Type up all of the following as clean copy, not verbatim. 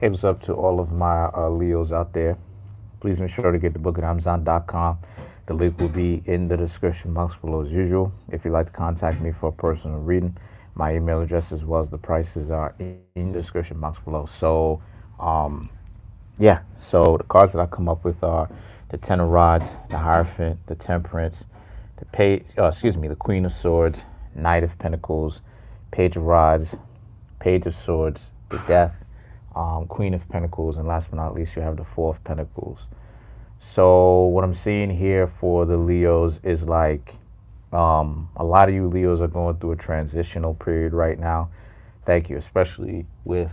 Hey, what's up to all of my Leos out there? Please make sure to get the book at Amazon.com. The link will be in the description box below as usual. If you'd like to contact me for a personal reading, my email address as well as the prices are in the description box below. Um, so the cards that I come up with are the Ten of Rods, the Hierophant, the Temperance, the Queen of Swords, Knight of Pentacles, Page of Rods, Page of Swords, the Death, Queen of Pentacles, and last but not least, you have the Four of Pentacles. So what I'm seeing here for the Leos is like a lot of you Leos are going through a transitional period right now. Thank you, especially with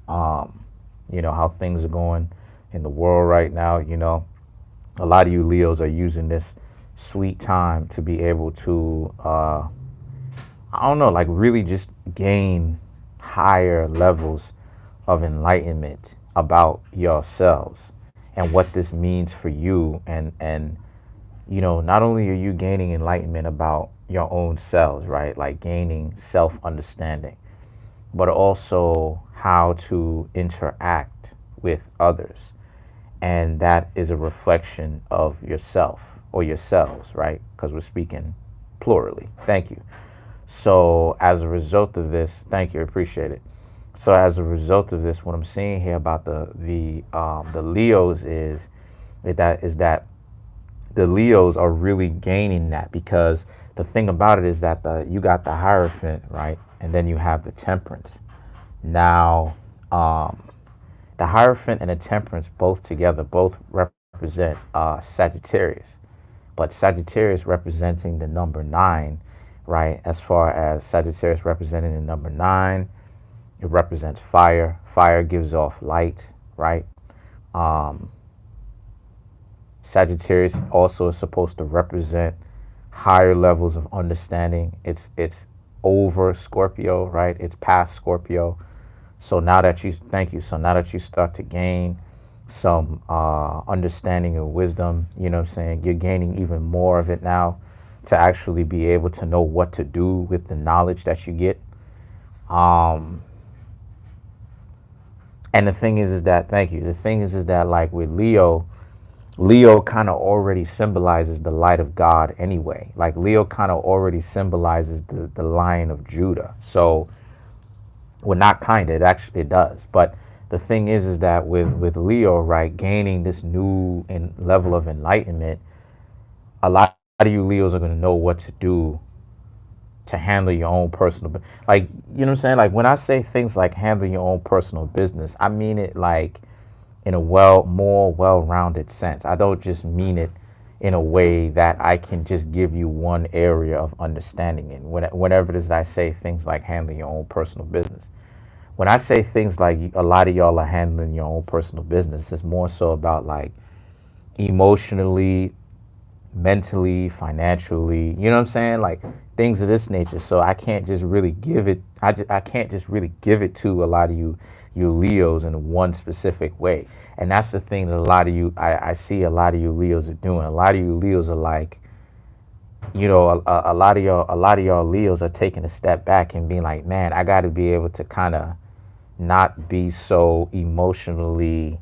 how things are going in the world right now. A lot of you Leos are using this sweet time to be able to like really just gain higher levels of enlightenment about yourselves and what this means for you. And not only are you gaining enlightenment about your own selves, right? Like gaining self-understanding, but also how to interact with others. And that is a reflection of yourself or yourselves, right? Because we're speaking plurally. Thank you. So as a result of this, thank you, appreciate it. So as a result of this, what I'm seeing here about the Leos is that the Leos are really gaining that, because the thing about it is that you got the Hierophant, right, and then you have the Temperance. Now, the Hierophant and the Temperance both together both represent Sagittarius, but Sagittarius representing the number 9, right? As far as Sagittarius representing the number 9. It represents fire. Fire gives off light, right? Sagittarius also is supposed to represent higher levels of understanding. It's over Scorpio, right? It's past Scorpio. So now that you, thank you. So now that you start to gain some understanding and wisdom, you know what I'm saying? You're gaining even more of it now to actually be able to know what to do with the knowledge that you get. And the thing is that, thank you. The thing is that like with Leo kind of already symbolizes the light of God anyway. Like Leo kind of already symbolizes the Lion of Judah. So, well, not kind of, it does. But the thing is that with Leo, right, gaining this new level of enlightenment, a lot of you Leos are going to know what to do to handle your own personal, like, you know what I'm saying? Like when I say things like handle your own personal business, I mean it like in a more well-rounded sense. I don't just mean it in a way that I can just give you one area of understanding in. Whenever it is I say things like handling your own personal business, when I say things like a lot of y'all are handling your own personal business, it's more so about like emotionally, mentally, financially, you know what I'm saying? Like things of this nature. So I can't just really give it, I can't just really give it to a lot of you Leos in one specific way. And that's the thing that a lot of you, I see a lot of you Leos are doing. A lot of you Leos are like, a lot of y'all Leos are taking a step back and being like, man, I got to be able to kind of not be so emotionally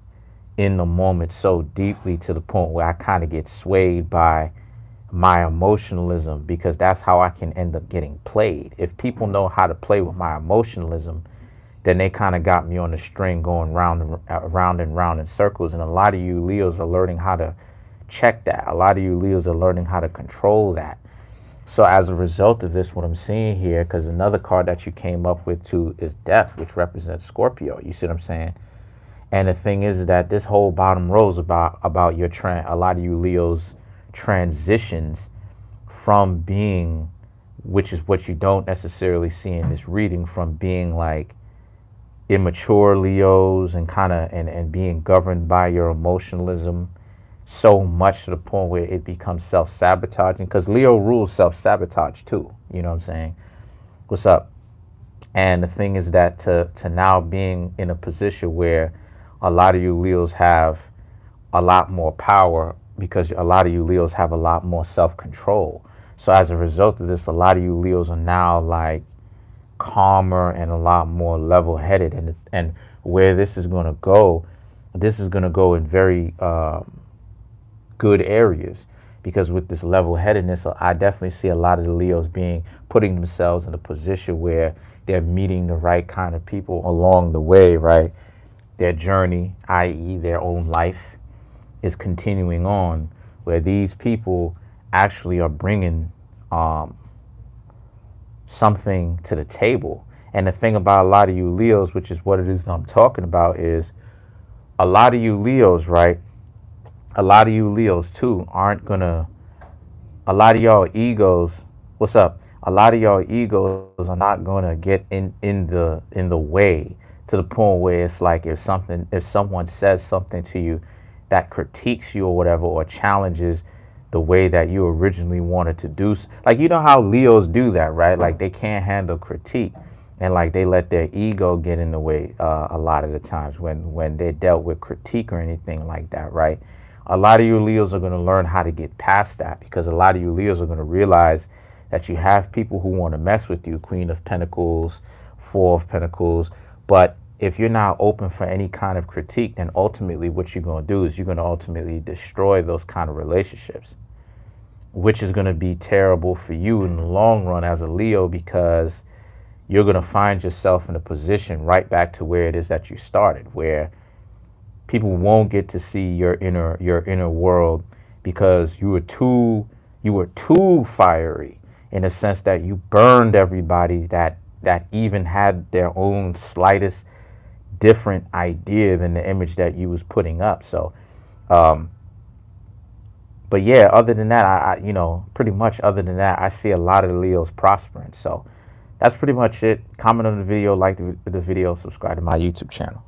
in the moment so deeply to the point where I kind of get swayed by my emotionalism, because that's how I can end up getting played. If people know how to play with my emotionalism, then they kind of got me on the string going round and round in circles. And a lot of you Leos are learning how to check that. A lot of you Leos are learning how to control that. So as a result of this, what I'm seeing here, because another card that you came up with too is Death, which represents Scorpio. You see what I'm saying? And the thing is that this whole bottom row is about your a lot of you Leos transitions from being, which is what you don't necessarily see in this reading, from being like immature Leos and kind of and being governed by your emotionalism so much to the point where it becomes self-sabotaging, because Leo rules self-sabotage too, you know what I'm saying? What's up? And the thing is that to now being in a position where a lot of you Leos have a lot more power, because a lot of you Leos have a lot more self-control. So as a result of this, a lot of you Leos are now like calmer and a lot more level-headed. And where this is going to go, this is going to go in very good areas, because with this level-headedness, I definitely see a lot of the Leos putting themselves in a position where they're meeting the right kind of people along the way, right? Their journey, i.e. their own life, is continuing on, where these people actually are bringing something to the table. And the thing about a lot of you Leos, which is what it is that I'm talking about, is a lot of you Leos, right? A lot of you Leos too aren't gonna, a lot of y'all egos, what's up? A lot of y'all egos are not gonna get in the way, to the point where it's like if someone says something to you that critiques you or whatever, or challenges the way that you originally wanted to do. Like, you know how Leos do that, right? Like, they can't handle critique, and like they let their ego get in the way a lot of the times when they're dealt with critique or anything like that, right? A lot of you Leos are going to learn how to get past that, because a lot of you Leos are going to realize that you have people who want to mess with you, Queen of Pentacles, Four of Pentacles, but if you're not open for any kind of critique, then ultimately what you're going to do is you're going to ultimately destroy those kind of relationships, which is going to be terrible for you in the long run as a Leo, because you're going to find yourself in a position right back to where it is that you started, where people won't get to see your inner world, because you were too fiery, in a sense that you burned everybody that even had their own slightest different idea than the image that you was putting up. So but yeah, other than that, pretty much other than that, I see a lot of the Leos prospering. So that's pretty much it. Comment on the video, like the video, subscribe to my YouTube channel.